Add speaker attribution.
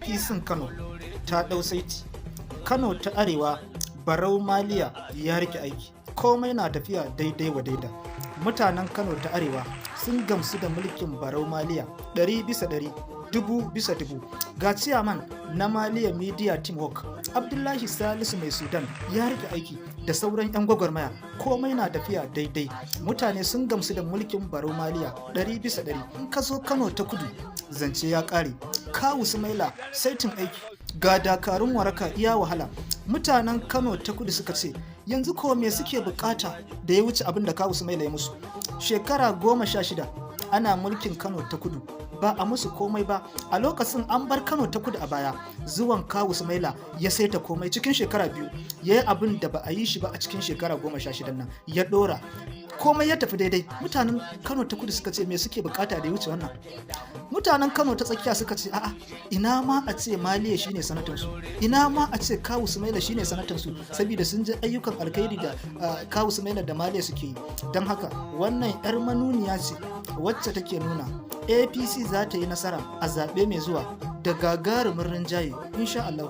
Speaker 1: APC Kano ta ɗau saiti. Kano ta Arewa Barau Maliya ya rike aiki. Komai na tafiya daidai wa daida. Mutanen Kano ta Arewa sun gamsu da mulkin Barau Maliya 100%, 1000%. Ga ciyaman na Maliya Media Teamwork Abdullahi Salisu mai Sudan ya rike aiki da sauran 'yan gwagwarmaya. Komai na tafiya daidai. Mutane sun gamsu da mulkin Barau Maliya 100%. In ka zo Kano ta Kudu zance ya ƙare. Kawu Sumaila saitin aiki. Ga dakarun waraka iya wahala. Mutanen Kano ta Kudu suka ce yanzu ko me suke bukata da ya wuce abin da Kawu Sumaila ya musu. Shekara 16 ana mulkin Kano ta Kudu ba a musu komai ba. A lokacin an bar Kano ta Kudu a baya. Zuwan Kawu Sumaila ya saita komai cikin shekara 2. Ya yi abin da ba a yi shi ba a cikin shekara 16 nan. Ya dora komai ya tafi daidai. Mutanen Kano ta Kudu suka ce me suke bukata da ya wuce wannan. Mutanen Kano ta Tsakiya suka ce a'a ina ma a ce Maliya shine sanatansu, ina ma a ce Kawu Sumaila shine sanatansu, saboda sun ji ayyukan alkhairi da Kawu Sumaila da Maliya suke yi. Don haka wannan yar manuniya ce wacce take nuna APC za ta yi nasara a zaɓe mai zuwa da gagarumin rinjaye insha Allah.